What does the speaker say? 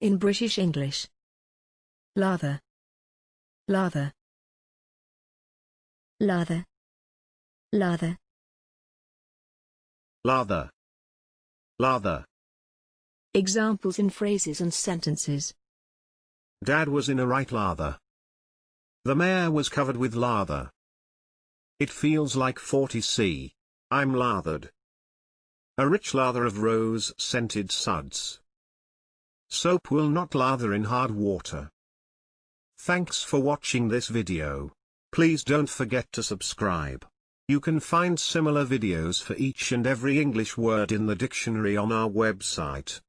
In British English. Lather. Lather. Lather. Lather. Lather. Lather. Examples in phrases and sentences. Dad was in a right lather. The mare was covered with lather. It feels like 40°C. I'm lathered. A rich lather of rose-scented suds. Soap will not lather in hard water. Thanks for watching this video. Please don't forget to subscribe. You can find similar videos for each and every English word in the dictionary on our website.